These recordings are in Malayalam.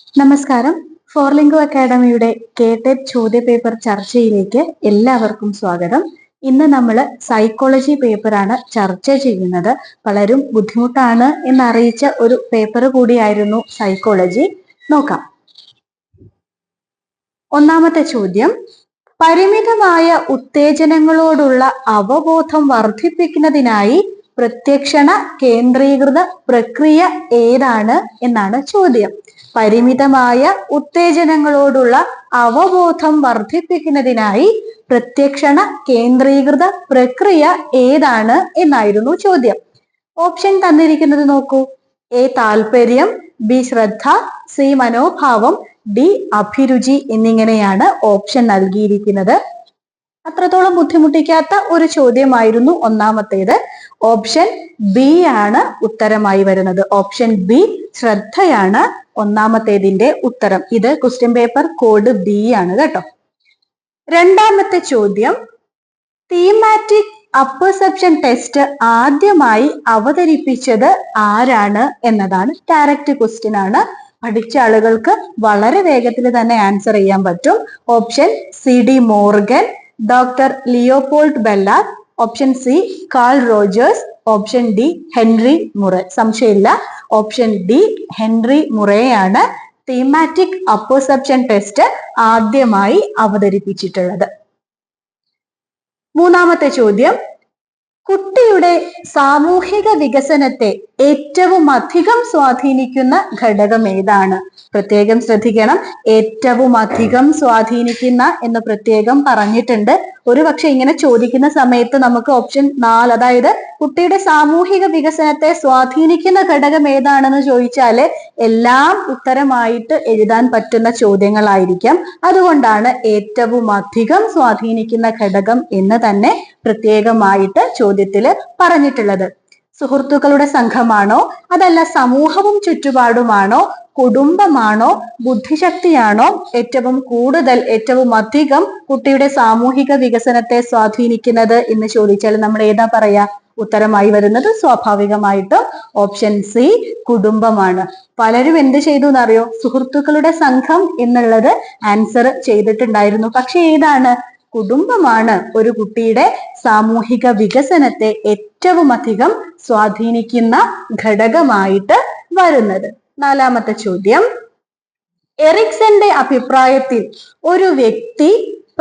നമസ്കാരം. ഫോർലിംഗോ അക്കാഡമിയുടെ കേട്ടറ്റ് ചോദ്യപേപ്പർ ചർച്ചയിലേക്ക് എല്ലാവർക്കും സ്വാഗതം. ഇന്ന് നമ്മൾ സൈക്കോളജി പേപ്പറാണ് ചർച്ച ചെയ്യുന്നത്. പലരും ബുദ്ധിമുട്ടാണ് എന്നറിയിച്ച ഒരു പേപ്പർ കൂടിയായിരുന്നു സൈക്കോളജി. നോക്കാം. ഒന്നാമത്തെ ചോദ്യം, പരിമിതമായ ഉത്തേജനങ്ങളോടുള്ള അവബോധം വർദ്ധിപ്പിക്കുന്നതിനായി പ്രത്യക്ഷണ കേന്ദ്രീകൃത പ്രക്രിയ ഏതാണ് എന്നാണ് ചോദ്യം. പരിമിതമായ ഉത്തേജനങ്ങളോടുള്ള അവബോധം വർദ്ധിപ്പിക്കുന്നതിനായി പ്രത്യക്ഷണ കേന്ദ്രീകൃത പ്രക്രിയ ഏതാണ് എന്നായിരുന്നു ചോദ്യം. ഓപ്ഷൻ തന്നിരിക്കുന്നത് നോക്കൂ. എ താല്പര്യം, ബി ശ്രദ്ധ, സി മനോഭാവം, ഡി അഭിരുചി എന്നിങ്ങനെയാണ് ഓപ്ഷൻ നൽകിയിരിക്കുന്നത്. അത്രത്തോളം ബുദ്ധിമുട്ടിക്കാത്ത ഒരു ചോദ്യമായിരുന്നു ഒന്നാമത്തേത്. ഓപ്ഷൻ ബി ആണ് ഉത്തരമായി വരുന്നത്. ഓപ്ഷൻ ബി ശ്രദ്ധയാണ് ഒന്നാമത്തേതിന്റെ ഉത്തരം. ഇത് ക്വസ്റ്റ്യൻ പേപ്പർ കോഡ് ബി ആണ് കേട്ടോ. രണ്ടാമത്തെ ചോദ്യം, തീമാറ്റിക് അപ്പർസെപ്ഷൻ ടെസ്റ്റ് ആദ്യമായി അവതരിപ്പിച്ചത് ആരാണ് എന്നതാണ്. ഡയറക്റ്റ് ക്വസ്റ്റ്യൻ ആണ്. പഠിച്ച ആളുകൾക്ക് വളരെ വേഗത്തിൽ തന്നെ ആൻസർ ചെയ്യാൻ പറ്റും. Option C D Morgan, doctor Leopold Bellak, option C Carl Rogers, option D Henry Murray. സംശയമില്ല, ഓപ്ഷൻ ഡി ഹെൻറി മുറെയാണ് തീമാറ്റിക് അപ്പർസെപ്ഷൻ ടെസ്റ്റ് ആദ്യമായി അവതരിപ്പിച്ചിട്ടുള്ളത്. മൂന്നാമത്തെ ചോദ്യം, കുട്ടിയുടെ സാമൂഹിക വികസനത്തെ ഏറ്റവും അധികം സ്വാധീനിക്കുന്ന ഘടകം ഏതാണ്? പ്രത്യേകം ശ്രദ്ധിക്കണം, ഏറ്റവും അധികം സ്വാധീനിക്കുന്ന എന്ന് പ്രത്യേകം പറഞ്ഞിട്ടുണ്ട്. ഒരു പക്ഷെ ഇങ്ങനെ ചോദിക്കുന്ന സമയത്ത് നമുക്ക് ഓപ്ഷൻ 4, അതായത് കുട്ടിയുടെ സാമൂഹിക വികസനത്തെ സ്വാധീനിക്കുന്ന ഘടകം ഏതാണെന്ന് ചോദിച്ചാല് എല്ലാം ഉത്തരമായിട്ട് എഴുതാൻ പറ്റുന്ന ചോദ്യങ്ങളായിരിക്കാം. അതുകൊണ്ടാണ് ഏറ്റവും അധികം സ്വാധീനിക്കുന്ന ഘടകം എന്ന് തന്നെ പ്രത്യേകമായിട്ട് ചോദ്യത്തില് പറഞ്ഞിട്ടുള്ളത്. സുഹൃത്തുക്കളുടെ സംഘമാണോ, അതല്ല സമൂഹവും ചുറ്റുപാടുമാണോ, കുടുംബമാണോ, ബുദ്ധിശക്തിയാണോ ഏറ്റവും കൂടുതൽ, ഏറ്റവും അധികം കുട്ടിയുടെ സാമൂഹിക വികസനത്തെ സ്വാധീനിക്കുന്നത് എന്ന് ചോദിച്ചാൽ നമ്മൾ ഏതാ പറയാ? ഉത്തരമായി വരുന്നത് സ്വാഭാവികമായിട്ടും ഓപ്ഷൻ സി കുടുംബമാണ്. പലരും എന്ത് ചെയ്തു എന്നറിയോ? സുഹൃത്തുക്കളുടെ സംഘം എന്നുള്ളത് ആൻസർ ചെയ്തിട്ടുണ്ടായിരുന്നു. പക്ഷെ ഏതാണ്? കുടുംബമാണ് ഒരു കുട്ടിയുടെ സാമൂഹിക വികസനത്തെ ഏറ്റവും അധികം സ്വാധീനിക്കുന്ന ഘടകമായിട്ട് വരുന്നത്. നാലാമത്തെ ചോദ്യം, എറിക്സന്റെ അഭിപ്രായത്തിൽ ഒരു വ്യക്തി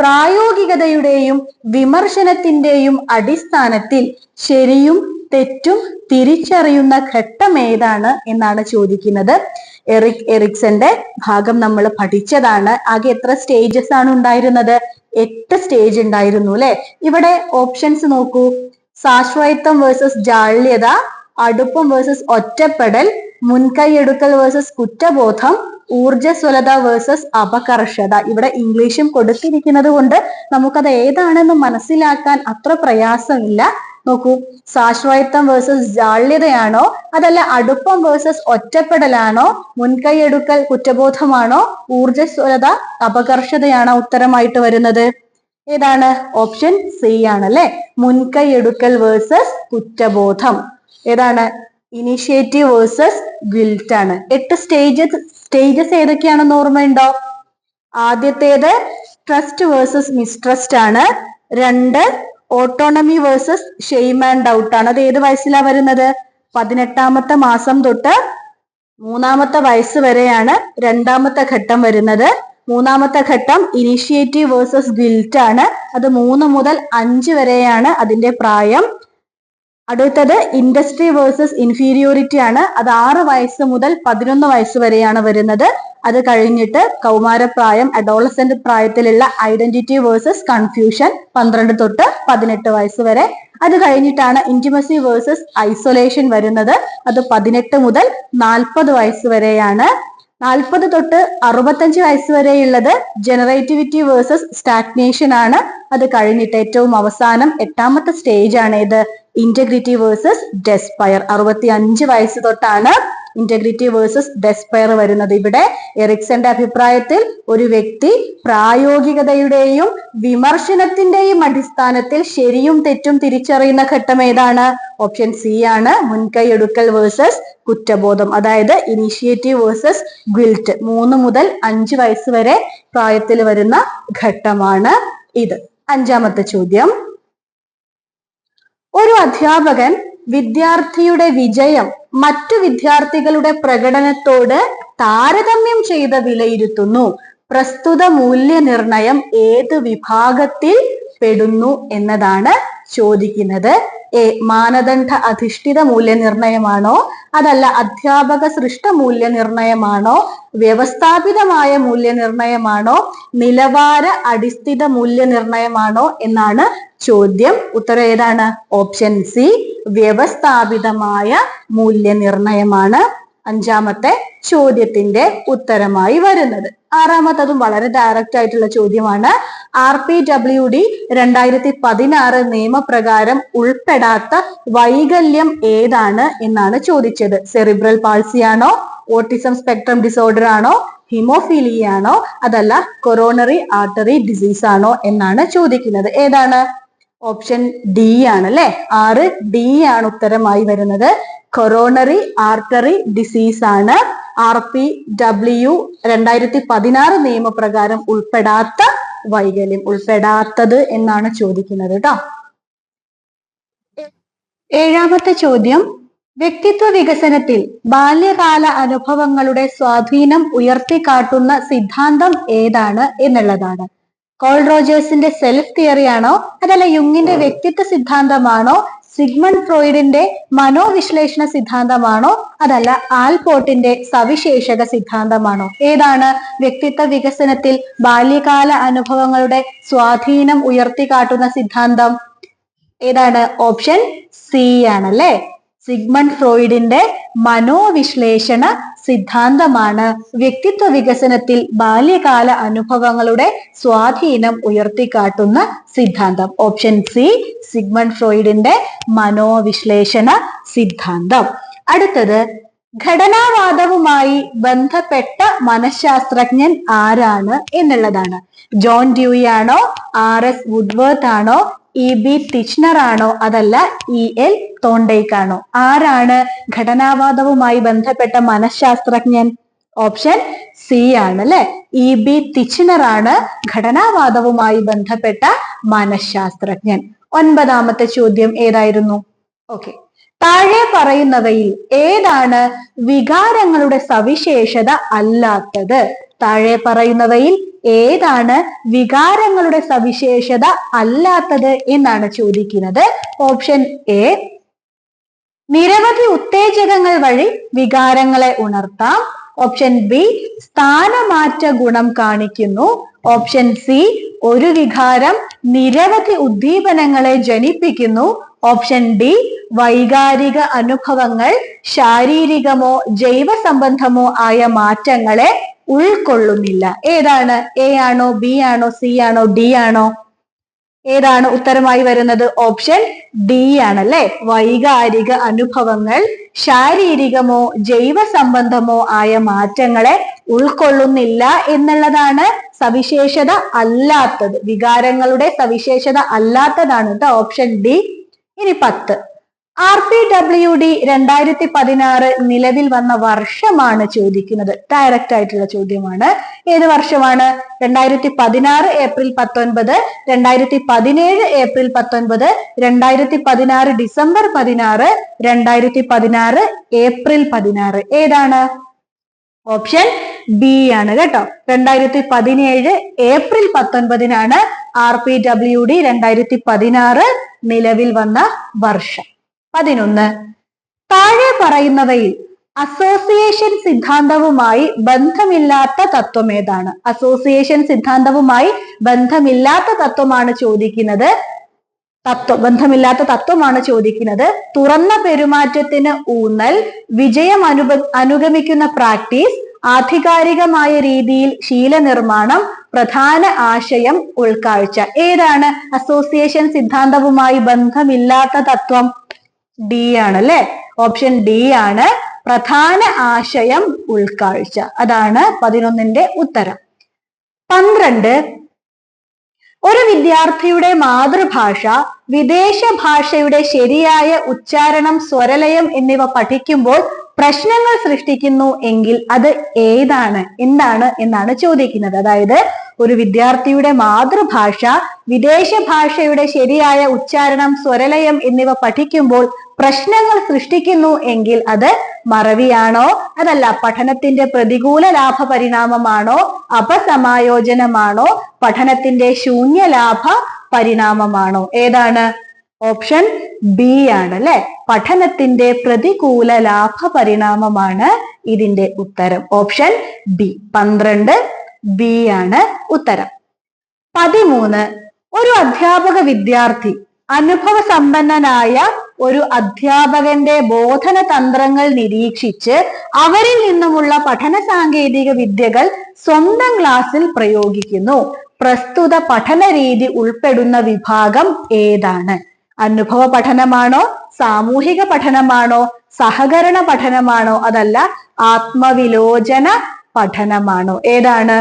പ്രായോഗികതയുടെയും വിമർശനത്തിന്റെയും അടിസ്ഥാനത്തിൽ ശരിയും തെറ്റും തിരിച്ചറിയുന്ന ഘട്ടം ഏതാണ് എന്നാണ് ചോദിക്കുന്നത്. എറിക്സന്റെ ഭാഗം നമ്മൾ പഠിച്ചതാണ്. ആകെ എത്ര സ്റ്റേജസ് ആണ് ഉണ്ടായിരുന്നത്? 8 സ്റ്റേജ് ഉണ്ടായിരുന്നു അല്ലെ? ഇവിടെ ഓപ്ഷൻസ് നോക്കൂ. സാശ്രയത്വം വേഴ്സസ് ജാള്യത, അടുപ്പം വേഴ്സസ് ഒറ്റപ്പെടൽ, മുൻകൈയെടുക്കൽ വേഴ്സസ് കുറ്റബോധം, ഊർജ്ജസ്വലത വേഴ്സസ് അപകർഷത. ഇവിടെ ഇംഗ്ലീഷും കൊടുത്തിരിക്കുന്നത് കൊണ്ട് നമുക്കത് ഏതാണെന്ന് മനസ്സിലാക്കാൻ അത്ര പ്രയാസമില്ല. നോക്കൂ, സാശ്രയത്വം വേഴ്സസ് ജാള്യതയാണോ, അതല്ല അടുപ്പം വേഴ്സസ് ഒറ്റപ്പെടലാണോ, മുൻകൈയെടുക്കൽ കുറ്റബോധമാണോ, ഊർജ്ജസ്വലത അപകർഷതയാണോ ഉത്തരമായിട്ട് വരുന്നത്? ഏതാണ്? ഓപ്ഷൻ സി ആണല്ലേ, മുൻകൈയെടുക്കൽ വേഴ്സസ് കുറ്റബോധം. ഏതാണ്? ഇനിഷ്യേറ്റീവ് വേഴ്സസ് ഗിൽറ്റ് ആണ്. 8 സ്റ്റേജസ് ഏതൊക്കെയാണെന്ന് ഓർമ്മയുണ്ടോ? ആദ്യത്തേത് ട്രസ്റ്റ് വേഴ്സസ് മിസ്ട്രസ്റ്റ് ആണ്. 2 autonomy versus shame and doubt ആണ്. അത് ഏത് വയസ്സിലാണ് വരുന്നത്? 18ാമത്തെ മാസം തൊട്ട് 3ാമത്തെ വയസ്സ് വരെയാണ് രണ്ടാമത്തെ ഘട്ടം വരുന്നത്. 3ാമത്തെ ഘട്ടം ഇനിഷ്യേറ്റീവ് വേഴ്സസ് ഗിൽറ്റ് ആണ്. അത് 3 മുതൽ 5 വരെയാണ് അതിന്റെ പ്രായം. അടുത്തത് ഇൻഡസ്ട്രി വേഴ്സസ് ഇൻഫീരിയോറിറ്റി ആണ്. അത് 6 വയസ്സ് മുതൽ 11 വയസ്സ് വരെയാണ് വരുന്നത്. അത് കഴിഞ്ഞിട്ട് കൗമാരപ്രായം, അഡോളസെന്റ് പ്രായത്തിലുള്ള ഐഡന്റിറ്റി വേഴ്സസ് കൺഫ്യൂഷൻ 12 തൊട്ട് 18 വയസ്സ് വരെ. അത് കഴിഞ്ഞിട്ടാണ് ഇന്റിമസി വേഴ്സസ് ഐസൊലേഷൻ വരുന്നത്. അത് 18 മുതൽ 40 വയസ്സ് വരെയാണ്. 40 തൊട്ട് 65 വയസ്സ് വരെയുള്ളത് ജനറേറ്റിവിറ്റി വേഴ്സസ് സ്റ്റാഗ്നേഷൻ ആണ്. അത് കഴിഞ്ഞിട്ട് ഏറ്റവും അവസാനം 8ാമത്തെ സ്റ്റേജ് ആണ് ഇത്, ഇന്റഗ്രിറ്റി വേഴ്സസ് ഡെസ്പയർ. 65 വയസ്സ് തൊട്ടാണ് ഇന്റഗ്രിറ്റി വേഴ്സസ് ഡെസ്പയർ വരുന്നത്. ഇവിടെ എറിക്സന്റെ അഭിപ്രായത്തിൽ ഒരു വ്യക്തി പ്രായോഗികതയുടെയും വിമർശനത്തിന്റെയും അടിസ്ഥാനത്തിൽ ശരിയും തെറ്റും തിരിച്ചറിയുന്ന ഘട്ടം ഏതാണ്? ഓപ്ഷൻ സി ആണ്, മുൻകൈ എടുക്കൽ വേഴ്സസ് കുറ്റബോധം. അതായത് ഇനീഷ്യേറ്റീവ് വേഴ്സസ് ഗിൽറ്റ്. 3 മുതൽ 5 വയസ്സ് വരെ പ്രായത്തിൽ വരുന്ന ഘട്ടമാണ് ഇത്. 5-ാമത്തെ ചോദ്യം, ഒരു അധ്യാപകൻ വിദ്യാർത്ഥിയുടെ വിജയം മറ്റു വിദ്യാർത്ഥികളുടെ പ്രകടനത്തോട് താരതമ്യം ചെയ്ത് വിലയിരുത്തുന്നു. പ്രസ്തുത മൂല്യനിർണയം ഏത് വിഭാഗത്തിൽ പെടുന്നു എന്നതാണ് ചോദിക്കുന്നത്. എ, മാനദണ്ഡ അധിഷ്ഠിത മൂല്യനിർണയമാണോ, അതല്ല അധ്യാപക സൃഷ്ട മൂല്യനിർണയമാണോ, വ്യവസ്ഥാപിതമായ മൂല്യനിർണയമാണോ, നിലവാര അടിസ്ഥിത മൂല്യനിർണയമാണോ എന്നാണ് ചോദ്യം. ഉത്തരം ഏതാണ്? ഓപ്ഷൻ സി, വ്യവസ്ഥാപിതമായ മൂല്യനിർണയമാണ് 5-ാമത്തെ ചോദ്യത്തിന്റെ ഉത്തരമായി വരുന്നത്. 6-ാമത്തതും വളരെ ഡയറക്റ്റ് ആയിട്ടുള്ള ചോദ്യമാണ്. RPWD 2016 നിയമപ്രകാരം ഉൾപ്പെടാത്ത വൈകല്യം ഏതാണ് എന്നാണ് ചോദിച്ചത്. സെറിബ്രൽ പാൾസി ആണോ, ഓട്ടിസം സ്പെക്ട്രം ഡിസോർഡർ ആണോ, ഹിമോഫീലിയ ആണോ, അതല്ല കൊറോണറി ആർട്ടറി ഡിസീസ് ആണോ എന്നാണ് ചോദിക്കുന്നത്. ഏതാണ്? ഓപ്ഷൻ ഡി ആണ് അല്ലെ. 6D ആണ് ഉത്തരമായി വരുന്നത്. കൊറോണറി ആർട്ടറി ഡിസീസ് ആണ് RPW 2016 നിയമപ്രകാരം ഉൾപ്പെടാത്ത വൈകല്യം. ഉൾപ്പെടാത്തത് എന്നാണ് ചോദിക്കുന്നത് കേട്ടോ. 7-ാമത്തെ ചോദ്യം, വ്യക്തിത്വ വികസനത്തിൽ ബാല്യകാല അനുഭവങ്ങളുടെ സ്വാധീനം ഉയർത്തിക്കാട്ടുന്ന സിദ്ധാന്തം ഏതാണ് എന്നുള്ളതാണ്. കോൾ റോജേഴ്സിന്റെ സെൽഫ് തിയറി ആണോ, അതല്ല യുങ്ങിന്റെ വ്യക്തിത്വ സിദ്ധാന്തമാണോ, സിഗ്മണ്ട് ഫ്രോയിഡിന്റെ മനോവിശ്ലേഷണ സിദ്ധാന്തമാണോ, അതല്ല ആൽപോർട്ടിന്റെ സവിശേഷക സിദ്ധാന്തമാണോ? ഏതാണ് വ്യക്തിത്വ വികസനത്തിൽ ബാല്യകാല അനുഭവങ്ങളുടെ സ്വാധീനം ഉയർത്തിക്കാട്ടുന്ന സിദ്ധാന്തം? ഏതാണ്? ഓപ്ഷൻ സി ആണല്ലേ. സിഗ്മണ്ട് ഫ്രോയിഡിന്റെ മനോവിശ്ലേഷണ സിദ്ധാന്തമാണ് വ്യക്തിത്വ വികസനത്തിൽ ബാല്യകാല അനുഭവങ്ങളുടെ സ്വാധീനം ഉയർത്തിക്കാട്ടുന്ന സിദ്ധാന്തം. ഓപ്ഷൻ സി, സിഗ്മണ്ട് ഫ്രോയിഡിന്റെ മനോവിശ്ലേഷണ സിദ്ധാന്തം. അടുത്തത്, ഘടനാവാദവുമായി ബന്ധപ്പെട്ട മനഃശാസ്ത്രജ്ഞൻ ആരാണ് എന്നുള്ളതാണ്. ജോൺ ഡ്യൂയി ആണോ, RS വുഡ്വർത്ത് ആണോ, EB ടിച്ച്നർ ആണോ, അതല്ല EL തോണ്ടേക്ക് ആണോ? ആരാണ് ഘടനാവാദവുമായി ബന്ധപ്പെട്ട മനഃശാസ്ത്രജ്ഞൻ? ഓപ്ഷൻ സി ആണ് അല്ലെ. EB ടിച്ച്നർ ആണ് ഘടനാവാദവുമായി ബന്ധപ്പെട്ട മനഃശാസ്ത്രജ്ഞൻ. 9-ാമത്തെ ചോദ്യം ഏതായിരുന്നു? ഓക്കെ, താഴെ പറയുന്നവയിൽ ഏതാണ് വികാരങ്ങളുടെ സവിശേഷത അല്ലാത്തത്? താഴെ പറയുന്നവയിൽ ഏതാണ് വികാരങ്ങളുടെ സവിശേഷത അല്ലാത്തത് എന്നാണ് ചോദിക്കുന്നത്. ഓപ്ഷൻ എ, നിരവധി ഉത്തേജകങ്ങൾ വഴി വികാരങ്ങളെ ഉണർത്താം. ഓപ്ഷൻ ബി, സ്ഥാനമാറ്റ ഗുണം കാണിക്കുന്നു. ഓപ്ഷൻ സി, ഒരു വികാരം നിരവധി ഉദ്ദീപനങ്ങളെ ജനിപ്പിക്കുന്നു. ഓപ്ഷൻ ഡി, വൈകാരിക അനുഭവങ്ങൾ ശാരീരികമോ ജൈവ സംബന്ധമോ ആയ മാറ്റങ്ങളെ ഉൾക്കൊള്ളുന്നില്ല. ഏതാണ്? എ ആണോ, ബി ആണോ, സി ആണോ, ഡി ആണോ? ഏതാണ് ഉത്തരമായി വരുന്നത്? ഓപ്ഷൻ ഡി ആണല്ലേ. വൈകാരിക അനുഭവങ്ങൾ ശാരീരികമോ ജൈവ സംബന്ധമോ ആയ മാറ്റങ്ങളെ ഉൾക്കൊള്ളുന്നില്ല എന്നുള്ളതാണ് സവിശേഷത അല്ലാത്തത്. വികാരങ്ങളുടെ സവിശേഷത അല്ലാത്തതാണ് കേട്ടോ ഓപ്ഷൻ ഡി. ഇനി 10, RPWD 2016 നിലവിൽ വന്ന വർഷമാണ് ചോദിക്കുന്നത്. ഡയറക്റ്റ് ആയിട്ടുള്ള ചോദ്യമാണ്. ഏത് വർഷമാണ്? 2016 ഏപ്രിൽ 19, 2017 ഏപ്രിൽ 19, 2016 ഡിസംബർ 16, 2016 ഏപ്രിൽ 16. ഏതാണ്? ഓപ്ഷൻ ബി ആണ് കേട്ടോ. 2017 ഏപ്രിൽ 19 RPWD 2016 നിലവിൽ വന്ന വർഷം. 11, താഴെ പറയുന്നവയിൽ അസോസിയേഷൻ സിദ്ധാന്തവുമായി ബന്ധമില്ലാത്ത തത്വം ഏതാണ്? അസോസിയേഷൻ സിദ്ധാന്തവുമായി ബന്ധമില്ലാത്ത തത്വമാണ് ചോദിക്കുന്നത്. ബന്ധമില്ലാത്ത തത്വമാണ് ചോദിക്കുന്നത്. തുറന്ന പെരുമാറ്റത്തിന് ഊന്നൽ, വിജയം അനുഗമിക്കുന്ന പ്രാക്ടീസ്, ആധികാരികമായ രീതിയിൽ ശീലനിർമ്മാണം, പ്രധാന ആശയം ഉൾക്കാഴ്ച. ഏതാണ് അസോസിയേഷൻ സിദ്ധാന്തവുമായി ബന്ധമില്ലാത്ത തത്വം? ഡി ആണ് അല്ലെ. ഓപ്ഷൻ ഡി ആണ്. പ്രധാന ആശയം ഉൾക്കാഴ്ച. അതാണ് 11ന്റെ ഉത്തരം. 12 ഒരു വിദ്യാർത്ഥിയുടെ മാതൃഭാഷ വിദേശ ഭാഷയുടെ ശരിയായ ഉച്ചാരണം, സ്വരലയം എന്നിവ പഠിക്കുമ്പോൾ പ്രശ്നങ്ങൾ സൃഷ്ടിക്കുന്നു എങ്കിൽ അത് ഏതാണ്, എന്താണ് എന്നാണ് ചോദിക്കുന്നത്. അതായത് ഒരു വിദ്യാർത്ഥിയുടെ മാതൃഭാഷ വിദേശ ഭാഷയുടെ ശരിയായ ഉച്ചാരണം, സ്വരലയം എന്നിവ പഠിക്കുമ്പോൾ പ്രശ്നങ്ങൾ സൃഷ്ടിക്കുന്നു എങ്കിൽ അത് മറവിയാണോ, അതല്ല പഠനത്തിന്റെ പ്രതികൂല ലാഭ പരിണാമമാണോ, അപസമായോജനമാണോ, പഠനത്തിന്റെ ശൂന്യ ലാഭ പരിണാമമാണോ? ഏതാണ്? ഓപ്ഷൻ ബി ആണ് അല്ലെ. പഠനത്തിന്റെ പ്രതികൂല ലാഭ പരിണാമമാണ് ഇതിന്റെ ഉത്തരം. Option B. 12 ബി ആണ് ഉത്തരം. 13 ഒരു അധ്യാപക വിദ്യാർത്ഥി അനുഭവ സമ്പന്നനായ ഒരു അധ്യാപകന്റെ ബോധന തന്ത്രങ്ങൾ നിരീക്ഷിച്ച് അവരിൽ നിന്നുമുള്ള പഠന സാങ്കേതിക വിദ്യകൾ സ്വന്തം ക്ലാസ്സിൽ പ്രയോഗിക്കുന്നു. പ്രസ്തുത പഠന രീതി ഉൾപ്പെടുന്ന വിഭാഗം ഏതാണ്? അനുഭവ പഠനമാണോ, സാമൂഹിക പഠനമാണോ, സഹകരണ പഠനമാണോ, അതല്ല ആത്മവിലോചന പഠനമാണോ? ഏതാണ്?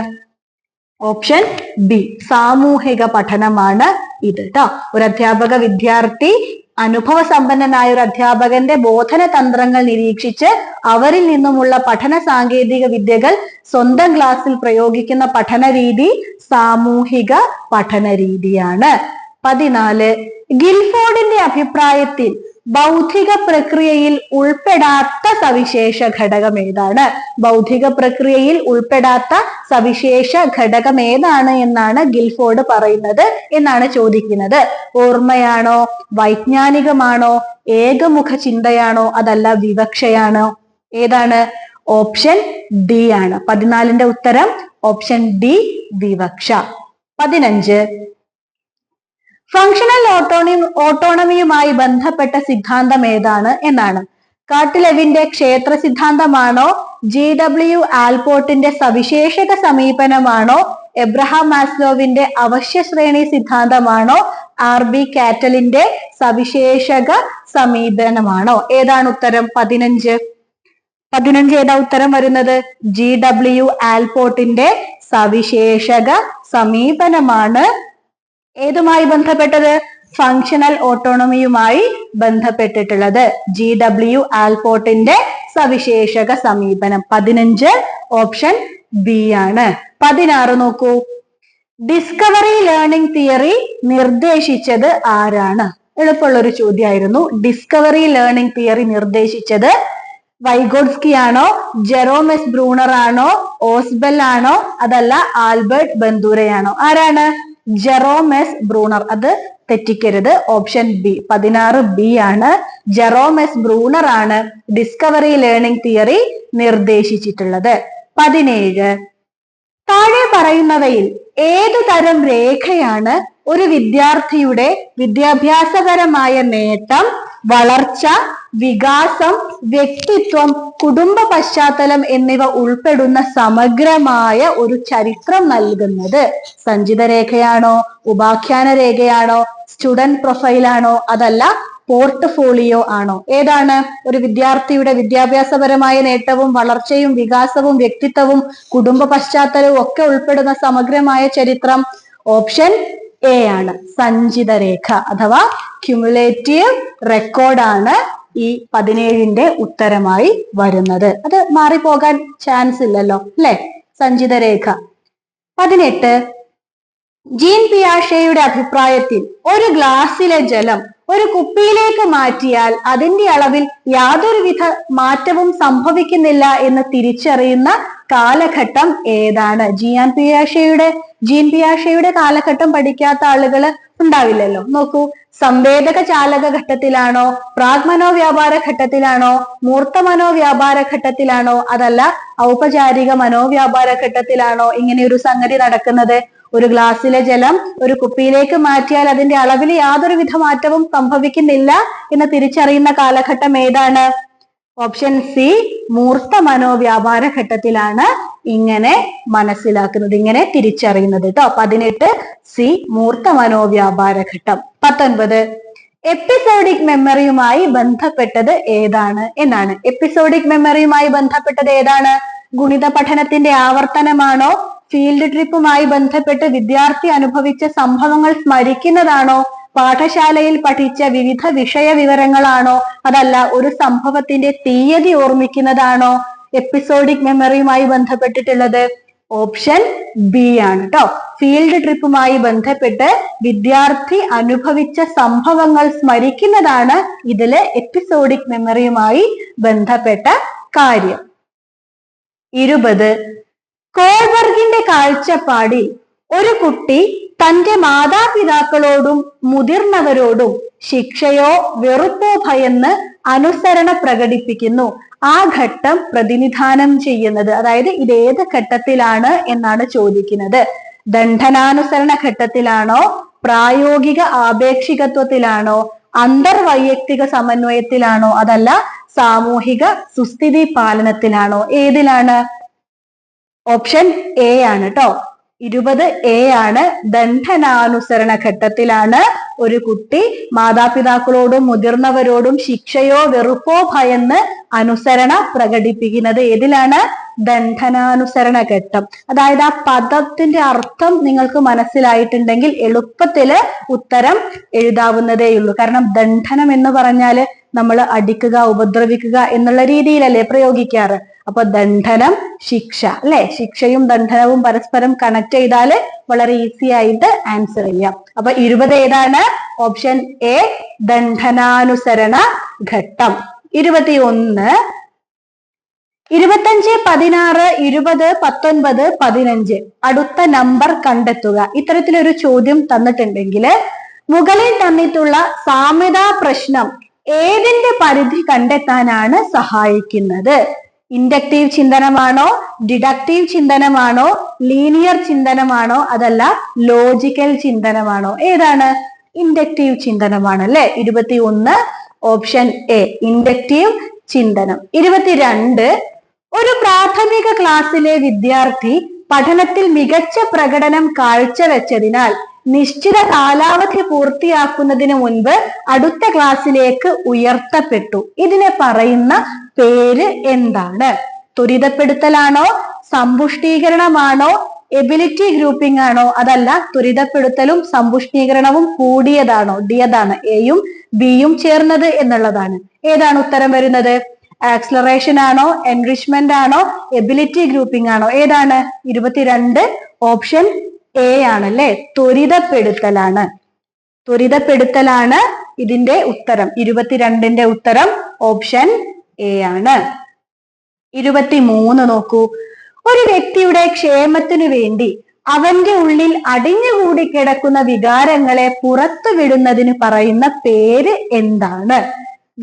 Option B. സാമൂഹിക പഠനമാണ് ഇത് ട്ടോ. ഒരു അധ്യാപക വിദ്യാർത്ഥി അനുഭവ സമ്പന്നനായ ഒരു അധ്യാപകന്റെ ബോധന തന്ത്രങ്ങൾ നിരീക്ഷിച്ച് അവരിൽ നിന്നുമുള്ള പഠന സാങ്കേതിക വിദ്യകൾ സ്വന്തം ക്ലാസ്സിൽ പ്രയോഗിക്കുന്ന പഠന രീതി സാമൂഹിക പഠന രീതിയാണ്. 14 ഗിൽഫോർഡിന്റെ അഭിപ്രായത്തിൽ ബൗദ്ധിക പ്രക്രിയയിൽ ഉൾപ്പെടാത്ത സവിശേഷ ഘടകം ഏതാണ്? ബൗദ്ധിക പ്രക്രിയയിൽ ഉൾപ്പെടാത്ത സവിശേഷ ഘടകം ഏതാണ് എന്നാണ് ഗിൽഫോർഡ് പറയുന്നത് എന്നാണ് ചോദിക്കുന്നത്. ഓർമ്മയാണോ, വൈജ്ഞാനികമാണോ, ഏകമുഖ ചിന്തയാണോ, അതല്ല വിവക്ഷയാണോ? ഏതാണ്? ഓപ്ഷൻ ഡി ആണ്. 14ന്റെ ഉത്തരം ഓപ്ഷൻ ഡി, വിവക്ഷ. 15 ഫങ്ഷണൽ ഓട്ടോണമിയുമായി ബന്ധപ്പെട്ട സിദ്ധാന്തം ഏതാണ് എന്നാണ്. കാർട്ടിലെവിന്റെ ക്ഷേത്ര സിദ്ധാന്തമാണോ, GW ആൽപോർട്ടിന്റെ സവിശേഷക സമീപനമാണോ, എബ്രഹാം മാസ്ലോവിന്റെ അവശ്യ ശ്രേണി സിദ്ധാന്തമാണോ, RB കാറ്റലിന്റെ സവിശേഷക സമീപനമാണോ? ഏതാണ് ഉത്തരം? 15 ഏതാ ഉത്തരം വരുന്നത്? GW ആൽപോർട്ടിന്റെ സവിശേഷക സമീപനമാണ് ഏതുമായി ബന്ധപ്പെട്ടത്? ഫങ്ഷണൽ ഓട്ടോണമിയുമായി ബന്ധപ്പെട്ടിട്ടുള്ളത്. GW ആൽപോർട്ടിന്റെ സവിശേഷക സമീപനം. 15 ഓപ്ഷൻ ബി ആണ്. 16 നോക്കൂ. ഡിസ്കവറി ലേണിംഗ് തിയറി നിർദ്ദേശിച്ചത് ആരാണ്? എളുപ്പമുള്ളൊരു ചോദ്യമായിരുന്നു. ഡിസ്കവറി ലേണിംഗ് തിയറി നിർദ്ദേശിച്ചത് വൈഗോട്സ്കി ആണോ, ജെറോം എസ് ബ്രൂണർ ആണോ, ഓസ്ബെൽ ആണോ, അതല്ല ആൽബർട്ട് ബന്ദൂരയാണോ? ആരാണ്? Jerome S Bruner. അത് തെറ്റിക്കരുത്. Option B. 16 ബി ആണ്. ജെറോം എസ് ബ്രൂണർ ആണ് ഡിസ്കവറി ലേണിംഗ് തിയറി നിർദ്ദേശിച്ചിട്ടുള്ളത്. 17 താഴെ പറയുന്നവയിൽ ഏതു തരം രേഖയാണ് ഒരു വിദ്യാർത്ഥിയുടെ വിദ്യാഭ്യാസപരമായ നേട്ടം, വളർച്ച, വികാസം, വ്യക്തിത്വം, കുടുംബ പശ്ചാത്തലം എന്നിവ ഉൾപ്പെടുന്ന സമഗ്രമായ ഒരു ചരിത്രം നൽകുന്നത്? സഞ്ചിത രേഖയാണോ, ഉപാഖ്യാന രേഖയാണോ, സ്റ്റുഡന്റ് പ്രൊഫൈലാണോ, അതല്ല പോർട്ട്ഫോളിയോ ആണോ? ഏതാണ്? ഒരു വിദ്യാർത്ഥിയുടെ വിദ്യാഭ്യാസപരമായ നേട്ടവും വളർച്ചയും വികാസവും വ്യക്തിത്വവും കുടുംബ പശ്ചാത്തലവും ഒക്കെ ഉൾപ്പെടുന്ന സമഗ്രമായ ചരിത്രം? ഓപ്ഷൻ എ ആണ്. സഞ്ചിത രേഖ അഥവാ ക്യുമുലേറ്റീവ് റെക്കോർഡാണ് ഈ 17ന്റെ ഉത്തരമായി വരുന്നത്. അത് മാറിപ്പോകാൻ ചാൻസ് ഇല്ലല്ലോ അല്ലെ? സഞ്ചിത രേഖ. 18 ജീൻ പിയാഷെയുടെ അഭിപ്രായത്തിൽ ഒരു ഗ്ലാസ്സിലെ ജലം ഒരു കുപ്പിയിലേക്ക് മാറ്റിയാൽ അതിന്റെ അളവിൽ യാതൊരുവിധ മാറ്റവും സംഭവിക്കുന്നില്ല എന്ന് തിരിച്ചറിയുന്ന കാലഘട്ടം ഏതാണ്? ജീൻ പിയാഷെയുടെ കാലഘട്ടം പഠിക്കാത്ത ആളുകൾ ഉണ്ടാവില്ലല്ലോ. നോക്കൂ. സംവേദക ചാലക ഘട്ടത്തിലാണോ, പ്രാഗ്മനോവ്യാപാര ഘട്ടത്തിലാണോ, മൂർത്ത മനോവ്യാപാര ഘട്ടത്തിലാണോ, അതല്ല ഔപചാരിക മനോവ്യാപാര ഘട്ടത്തിലാണോ ഇങ്ങനെ ഒരു സംഗതി നടക്കുന്നത്? ഒരു ഗ്ലാസ്സിലെ ജലം ഒരു കുപ്പിയിലേക്ക് മാറ്റിയാൽ അതിന്റെ അളവിൽ യാതൊരുവിധ മാറ്റവും സംഭവിക്കുന്നില്ല എന്ന് തിരിച്ചറിയുന്ന കാലഘട്ടം ഏതാണ്? Option C. മൂർത്ത മനോവ്യാപാര ഘട്ടത്തിലാണ് ഇങ്ങനെ മനസ്സിലാക്കുന്നത്, ഇങ്ങനെ തിരിച്ചറിയുന്നത് കേട്ടോ. 18 സി. മൂർത്ത മനോവ്യാപാര ഘട്ടം. 19 എപ്പിസോഡിക് മെമ്മറിയുമായി ബന്ധപ്പെട്ടത് ഏതാണ് എന്നാണ്. എപ്പിസോഡിക് മെമ്മറിയുമായി ബന്ധപ്പെട്ടത് ഏതാണ്? ഗുണിത പഠനത്തിന്റെ ആവർത്തനമാണോ? ഫീൽഡ് ട്രിപ്പുമായി ബന്ധപ്പെട്ട് വിദ്യാർത്ഥി അനുഭവിച്ച സംഭവങ്ങൾ സ്മരിക്കുന്നതാണോ? പാഠശാലയിൽ പഠിച്ച വിവിധ വിഷയ വിവരങ്ങളാണോ? അതല്ല ഒരു സംഭവത്തിന്റെ തീയതി ഓർമ്മിക്കുന്നതാണോ എപ്പിസോഡിക് മെമ്മറിയുമായി ബന്ധപ്പെട്ടിട്ടുള്ളത്? ഓപ്ഷൻ ബി ആണ് കേട്ടോ. ഫീൽഡ് ട്രിപ്പുമായി ബന്ധപ്പെട്ട് വിദ്യാർത്ഥി അനുഭവിച്ച സംഭവങ്ങൾ സ്മരിക്കുന്നതാണ് ഇതില് എപ്പിസോഡിക് മെമ്മറിയുമായി ബന്ധപ്പെട്ട കാര്യം. 20. കോൾബർഗിന്റെ കാഴ്ചപ്പാടിൽ ഒരു കുട്ടി തന്റെ മാതാപിതാക്കളോടും മുതിർന്നവരോടും ശിക്ഷയോ വെറുപ്പോ ഭയന്ന് അനുസരണ പ്രകടിപ്പിക്കുന്നു. ആ ഘട്ടം പ്രതിനിധാനം ചെയ്യുന്നത്, അതായത് ഇത് ഏത് ഘട്ടത്തിലാണ് എന്നാണ് ചോദിക്കുന്നത്. ദണ്ഡനാനുസരണ ഘട്ടത്തിലാണോ? പ്രായോഗിക ആപേക്ഷികത്വത്തിലാണോ? അന്തർവൈയക്തിക സമന്വയത്തിലാണോ? അതല്ല സാമൂഹിക സുസ്ഥിതി പാലനത്തിലാണോ? ഏതിലാണ്? ഓപ്ഷൻ എ ആണ് കേട്ടോ. 20A ആണ്. ദണ്ഡനാനുസരണ ഘട്ടത്തിലാണ് ഒരു കുട്ടി മാതാപിതാക്കളോടും മുതിർന്നവരോടും ശിക്ഷയോ വെറുപ്പോ ഭയന്ന് അനുസരണ പ്രകടിപ്പിക്കുന്നത്. ഏതിലാണ്? ദണ്ഡനാനുസരണ ഘട്ടം. അതായത് ആ പദത്തിന്റെ അർത്ഥം നിങ്ങൾക്ക് മനസ്സിലായിട്ടുണ്ടെങ്കിൽ എളുപ്പത്തില് ഉത്തരം എഴുതാവുന്നതേയുള്ളൂ. കാരണം ദണ്ഡനം എന്ന് പറഞ്ഞാല് നമ്മൾ അടിക്കുക, ഉപദ്രവിക്കുക എന്നുള്ള രീതിയിലല്ലേ പ്രയോഗിക്കാറ്. അപ്പൊ ദണ്ഡനം, ശിക്ഷ അല്ലെ? ശിക്ഷയും ദണ്ഡനവും പരസ്പരം കണക്ട് ചെയ്താല് വളരെ ഈസി ആയിട്ട് ആൻസർ ചെയ്യാം. അപ്പൊ 20 ഏതാണ്? ഓപ്ഷൻ എ, ദണ്ഡനാനുസരണ ഘട്ടം. 21, 25, 16, 20, 19, 15 അടുത്ത നമ്പർ കണ്ടെത്തുക. ഇത്തരത്തിലൊരു ചോദ്യം തന്നിട്ടുണ്ടെങ്കിൽ മുകളിൽ തന്നിട്ടുള്ള സാമ്യതാ പ്രശ്നം ഏതിന്റെ പരിധി കണ്ടെത്താനാണ് സഹായിക്കുന്നത്? ഇൻഡക്റ്റീവ് ചിന്തനമാണോ? ഡിഡക്റ്റീവ് ചിന്തനമാണോ? ലീനിയർ ചിന്തനമാണോ? അതല്ല ലോജിക്കൽ ചിന്തനമാണോ? ഏതാണ്? ഇൻഡക്റ്റീവ് ചിന്തനമാണ് അല്ലെ. 21 ഓപ്ഷൻ എ, ഇൻഡക്റ്റീവ് ചിന്തനം. 22, ഒരു പ്രാഥമിക ക്ലാസ്സിലെ വിദ്യാർത്ഥി പഠനത്തിൽ മികച്ച പ്രകടനം കാഴ്ചവെച്ചതിനാൽ നിശ്ചിത കാലാവധി പൂർത്തിയാക്കുന്നതിന് മുൻപ് അടുത്ത ക്ലാസ്സിലേക്ക് ഉയർത്തപ്പെട്ടു. ഇതിനെ പറയുന്ന പേര് എന്താണ്? ത്വരിതപ്പെടുത്തലാണോ? സമ്പുഷ്ടീകരണമാണോ? എബിലിറ്റി ഗ്രൂപ്പിംഗ് ആണോ? അതല്ല ത്വരിതപ്പെടുത്തലും സമ്പുഷ്ടീകരണവും കൂടിയതാണോ? ഡിയതാണ്. എയും ബിയും ചേർന്നത് എന്നുള്ളതാണ്. ഏതാണ് ഉത്തരം വരുന്നത്? ആക്സലറേഷൻ ആണോ? എൻറിച്ച്മെന്റ് ആണോ? എബിലിറ്റി ഗ്രൂപ്പിംഗ് ആണോ? ഏതാണ്? 22 ഓപ്ഷൻ എ ആണല്ലേ. ത്വരിതപ്പെടുത്തലാണ്. ത്വരിതപ്പെടുത്തലാണ് ഇതിന്റെ ഉത്തരം. 22ന്റെ ഉത്തരം ഓപ്ഷൻ എ ആണ്. 23 നോക്കൂ. ഒരു വ്യക്തിയുടെ ക്ഷേമത്തിനു വേണ്ടി അവന്റെ ഉള്ളിൽ അടിഞ്ഞുകൂടി കിടക്കുന്ന വികാരങ്ങളെ പുറത്തുവിടുന്നതിന് പറയുന്ന പേര് എന്താണ്?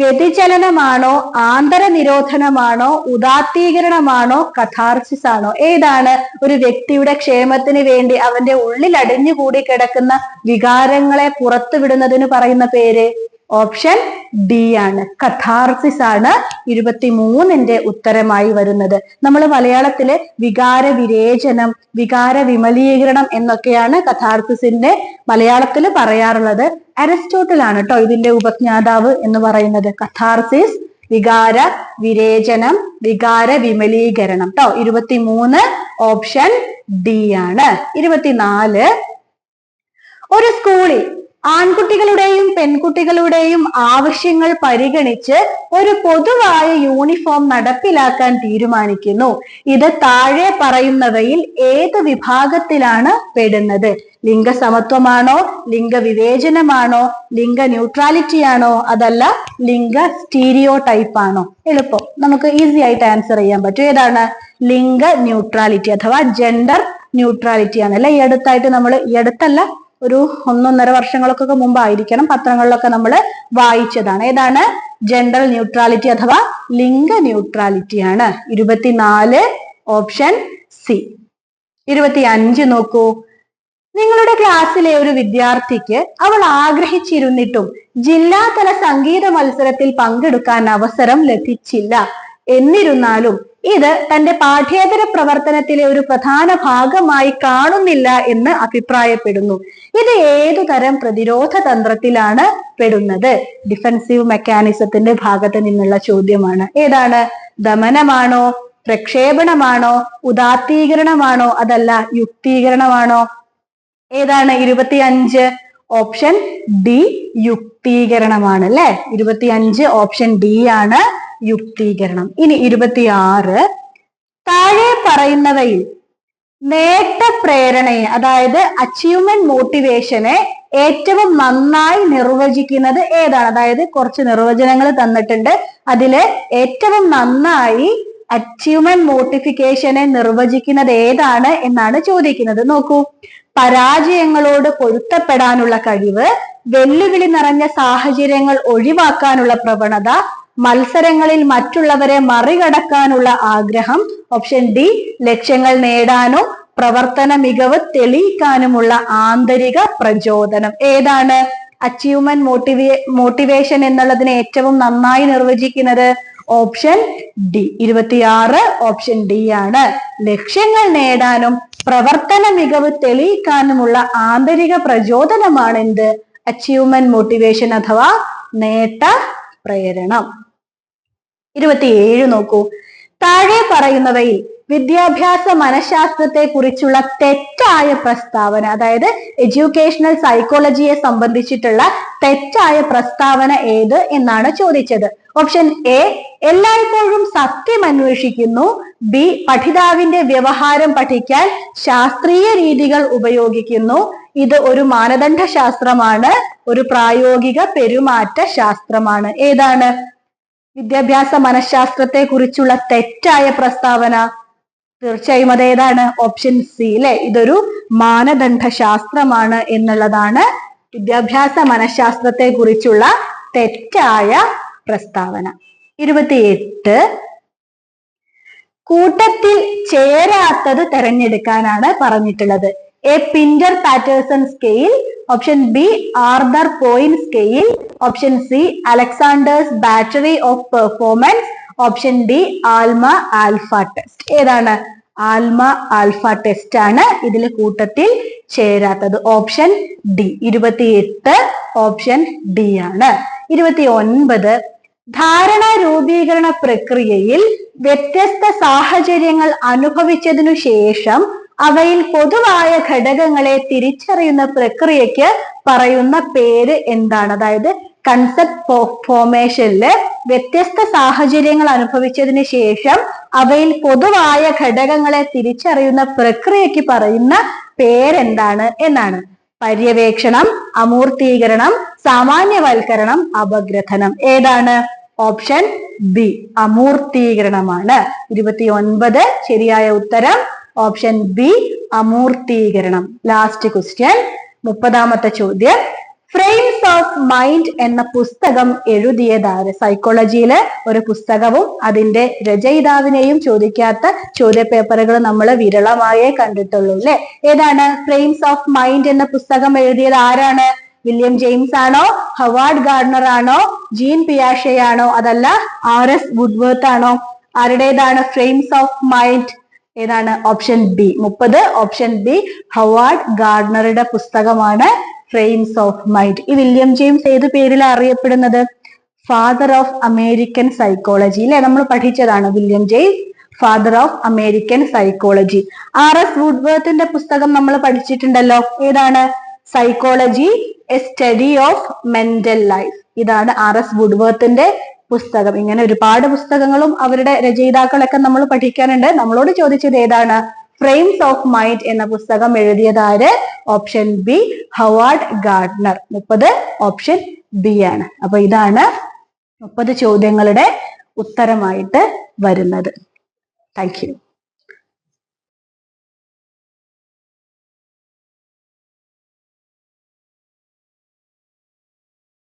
വ്യതിചലനമാണോ? ആന്തരനിരോധനമാണോ? ഉദാത്തീകരണമാണോ? കഥാർസിസ് ആണോ? ഏതാണ്? ഒരു വ്യക്തിയുടെ ക്ഷേമത്തിന് വേണ്ടി അവന്റെ ഉള്ളിൽ അടിഞ്ഞുകൂടി കിടക്കുന്ന വികാരങ്ങളെ പുറത്തുവിടുന്നതിന് പറയുന്ന പേര്? ഓപ്ഷൻ ഡി ആണ്. കഥാർസിസ് ആണ് 23ന്റെ ഉത്തരമായി വരുന്നത്. നമ്മൾ മലയാളത്തില് വികാര വിരേചനം, വികാര വിമലീകരണം എന്നൊക്കെയാണ് കഥാർസിസിന്റെ മലയാളത്തിൽ പറയാറുള്ളത്. അരിസ്റ്റോട്ടിൽ ആണ് കേട്ടോ ഇതിന്റെ ഉപജ്ഞാതാവ് എന്ന് പറയുന്നത്. കഥാർസിസ്, വികാര വിരേചനം, വികാര വിമലീകരണം ട്ടോ. 23 ഓപ്ഷൻ ഡി ആണ്. 24, ഒരു സ്കൂളിൽ ആൺകുട്ടികളുടെയും പെൺകുട്ടികളുടെയും ആവശ്യങ്ങൾ പരിഗണിച്ച് ഒരു പൊതുവായ യൂണിഫോം നടപ്പിലാക്കാൻ തീരുമാനിക്കുന്നു. ഇത് താഴെ പറയുന്നവയിൽ ഏത് വിഭാഗത്തിലാണ് പെടുന്നത്? ലിംഗസമത്വമാണോ? ലിംഗവിവേചനമാണോ? ലിംഗ ന്യൂട്രാലിറ്റി ആണോ? അതല്ല ലിംഗ സ്റ്റീരിയോ ടൈപ്പ് ആണോ? എളുപ്പം നമുക്ക് ഈസി ആയിട്ട് ആൻസർ ചെയ്യാൻ പറ്റും. ഏതാണ്? ലിംഗ ന്യൂട്രാലിറ്റി അഥവാ ജെൻഡർ ന്യൂട്രാലിറ്റി ആണ് അല്ലെ. ഈ അടുത്തായിട്ട് നമ്മൾ, ഈ അടുത്തല്ല, ഒരു 1-1.5 വർഷങ്ങൾക്കൊക്കെ മുമ്പായിരിക്കണം, പത്രങ്ങളിലൊക്കെ നമ്മൾ വായിച്ചതാണ്. ഏതാണ്? ജെൻഡർ ന്യൂട്രാലിറ്റി അഥവാ ലിംഗ ന്യൂട്രാലിറ്റി ആണ്. 24 ഓപ്ഷൻ സി. 25 നോക്കൂ. നിങ്ങളുടെ ക്ലാസ്സിലെ ഒരു വിദ്യാർത്ഥിക്ക് അവൾ ആഗ്രഹിച്ചിരുന്നിട്ടും ജില്ലാതല സംഗീത മത്സരത്തിൽ പങ്കെടുക്കാൻ അവസരം ലഭിച്ചില്ല. എന്നിരുന്നാലും ഇത് തന്റെ പാഠ്യേതര പ്രവർത്തനത്തിലെ ഒരു പ്രധാന ഭാഗമായി കാണുന്നില്ല എന്ന് അഭിപ്രായപ്പെടുന്നു. ഇത് ഏതു തരം പ്രതിരോധ തന്ത്രത്തിലാണ് പെടുന്നത്? ഡിഫൻസീവ് മെക്കാനിസത്തിന്റെ ഭാഗത്ത് നിന്നുള്ള ചോദ്യമാണ്. ഏതാണ്? ദമനമാണോ, പ്രക്ഷേപണമാണോ, ഉദാത്തീകരണമാണോ, അതല്ല യുക്തീകരണമാണോ? ഏതാണ് 25? ഓപ്ഷൻ ഡി യുക്തീകരണമാണ് അല്ലെ. 25 ഓപ്ഷൻ ഡി ആണ് യുക്തീകരണം. ഇനി 26, താഴെ പറയുന്നവയിൽ നേട്ട പ്രേരണയെ, അതായത് അച്ചീവ്മെന്റ് മോട്ടിവേഷനെ ഏറ്റവും നന്നായി നിർവചിക്കുന്നത് ഏതാണ്? അതായത് കുറച്ച് നിർവചനങ്ങൾ തന്നിട്ടുണ്ട്. അതില് ഏറ്റവും നന്നായി അച്ചീവ്മെന്റ് മോട്ടിഫിക്കേഷനെ നിർവചിക്കുന്നത് ഏതാണ് എന്നാണ് ചോദിക്കുന്നത്. നോക്കൂ, പരാജയങ്ങളോട് പൊരുത്തപ്പെടാനുള്ള കഴിവ്, വെല്ലുവിളി നിറഞ്ഞ സാഹചര്യങ്ങൾ ഒഴിവാക്കാനുള്ള പ്രവണത, മത്സരങ്ങളിൽ മറ്റുള്ളവരെ മറികടക്കാനുള്ള ആഗ്രഹം. ഓപ്ഷൻ ഡി ലക്ഷ്യങ്ങൾ നേടാനും പ്രവർത്തന മികവ് തെളിയിക്കാനുമുള്ള ആന്തരിക പ്രചോദനം. ഏതാണ് അച്ചീവ്മെന്റ് മോട്ടിവേഷൻ എന്നുള്ളതിനെ ഏറ്റവും നന്നായി നിർവചിക്കുന്നത്? Option D. 26 ഓപ്ഷൻ ഡി ആണ്. ലക്ഷ്യങ്ങൾ നേടാനും പ്രവർത്തന മികവ് തെളിയിക്കാനുമുള്ള ആന്തരിക പ്രചോദനമാണ് എന്ത്? അച്ചീവ്മെന്റ് മോട്ടിവേഷൻ അഥവാ നേട്ട പ്രേരണം. 27 നോക്കൂ, താഴെ പറയുന്നവയിൽ വിദ്യാഭ്യാസ മനഃശാസ്ത്രത്തെ കുറിച്ചുള്ള തെറ്റായ പ്രസ്താവന, അതായത് എഡ്യൂക്കേഷണൽ സൈക്കോളജിയെ സംബന്ധിച്ചിട്ടുള്ള തെറ്റായ പ്രസ്താവന ഏത് എന്നാണ് ചോദിച്ചത്. ഓപ്ഷൻ എ എല്ലായ്പ്പോഴും സത്യം അന്വേഷിക്കുന്നു. ബി പഠിതാവിന്റെ വ്യവഹാരം പഠിക്കാൻ ശാസ്ത്രീയ രീതികൾ ഉപയോഗിക്കുന്നു. ഇത് ഒരു മാനദണ്ഡ ശാസ്ത്രമാണ്, ഒരു പ്രായോഗിക പെരുമാറ്റ ശാസ്ത്രമാണ്. ഏതാണ് വിദ്യാഭ്യാസ മനഃശാസ്ത്രത്തെ കുറിച്ചുള്ള തെറ്റായ പ്രസ്താവന? തീർച്ചയായും അതേതാണ്? ഓപ്ഷൻ സി അല്ലെ. ഇതൊരു മാനദണ്ഡ ശാസ്ത്രമാണ് എന്നുള്ളതാണ് വിദ്യാഭ്യാസ മനഃശാസ്ത്രത്തെ കുറിച്ചുള്ള തെറ്റായ പ്രസ്താവന. 28 കൂട്ടത്തിൽ ചേരാത്തത് തെരഞ്ഞെടുക്കാനാണ് പറഞ്ഞിട്ടുള്ളത്. A Pinter Paterson scale, option B Arthur point scale, option C Alexander's battery of performance, option D army alpha test. ഏതാണ്? ആൽമ ആൽഫ ടെസ്റ്റ് ആണ് ഇതിൽ കൂട്ടത്തിൽ ചേരാത്തത്. Option D. 28 ഓപ്ഷൻ ഡി ആണ്. 29 ധാരണ രൂപീകരണ പ്രക്രിയയിൽ വ്യത്യസ്ത സാഹചര്യങ്ങൾ അനുഭവിച്ചതിനു ശേഷം അവയിൽ പൊതുവായ ഘടകങ്ങളെ തിരിച്ചറിയുന്ന പ്രക്രിയയ്ക്ക് പറയുന്ന പേര് എന്താണ്? അതായത് കൺസെപ്റ്റ് ഫോർമേഷനില് വ്യത്യസ്ത സാഹചര്യങ്ങൾ അനുഭവിച്ചതിന് ശേഷം അവയിൽ പൊതുവായ ഘടകങ്ങളെ തിരിച്ചറിയുന്ന പ്രക്രിയയ്ക്ക് പറയുന്ന പേരെന്താണ് എന്നാണ്. പര്യവേക്ഷണം, അമൂർത്തീകരണം, സാമാന്യവൽക്കരണം, അപഗ്രഥനം. ഏതാണ്? Option B അമൂർത്തീകരണമാണ്. 29 ശരിയായ ഉത്തരം ഓപ്ഷൻ ബി അമൂർത്തീകരണം. ലാസ്റ്റ് ക്വസ്റ്റ്യൻ, 30ാമത്തെ ചോദ്യം. ഫ്രെയിംസ് ഓഫ് മൈൻഡ് എന്ന പുസ്തകം എഴുതിയതാര്? സൈക്കോളജിയിലെ ഒരു പുസ്തകവും അതിന്റെ രചയിതാവിനെയും ചോദിക്കാത്ത ചോദ്യപേപ്പറുകൾ നമ്മൾ വിരളമായേ കണ്ടിട്ടുള്ളൂ അല്ലെ. ഏതാണ്? ഫ്രെയിംസ് ഓഫ് മൈൻഡ് എന്ന പുസ്തകം എഴുതിയത് ആരാണ്? വില്യം ജെയിംസ് ആണോ, ഹവാർഡ് ഗാർഡനർ ആണോ, ജീൻ പിയാഷെ ആണോ, അതല്ല RS വുഡ്വർത്ത് ആണോ? ആരുടേതാണ് ഫ്രെയിംസ് ഓഫ് മൈൻഡ്? ഏതാണ്? Option B. 30 option B Howard ഗാർഡനറുടെ പുസ്തകമാണ് ഫ്രെയിംസ് ഓഫ് മൈൻഡ്. ഈ വില്യം ജെയിംസ് ഏത് പേരിലാണ് അറിയപ്പെടുന്നത്? ഫാദർ ഓഫ് അമേരിക്കൻ സൈക്കോളജി അല്ലെ, നമ്മൾ പഠിച്ചതാണ് William James father of American psychology. RS വുഡ്വർത്തിന്റെ പുസ്തകം നമ്മൾ പഠിച്ചിട്ടുണ്ടല്ലോ. ഏതാണ്? Psychology A study of mental life. ഇതാണ് RS വുഡ്വർത്തിന്റെ പുസ്തകം. ഇങ്ങനെ ഒരുപാട് പുസ്തകങ്ങളും അവരുടെ രചയിതാക്കളൊക്കെ നമ്മൾ പഠിക്കാനുണ്ട്. നമ്മളോട് ചോദിച്ചത് ഏതാണ്? ഫ്രെയിംസ് ഓഫ് മൈൻഡ് എന്ന പുസ്തകം എഴുതിയതാര്? Option B Howard Gardner. 30 option B ആണ്. അപ്പൊ ഇതാണ് 30 ചോദ്യങ്ങളുടെ ഉത്തരമായിട്ട് വരുന്നത്. Thank U.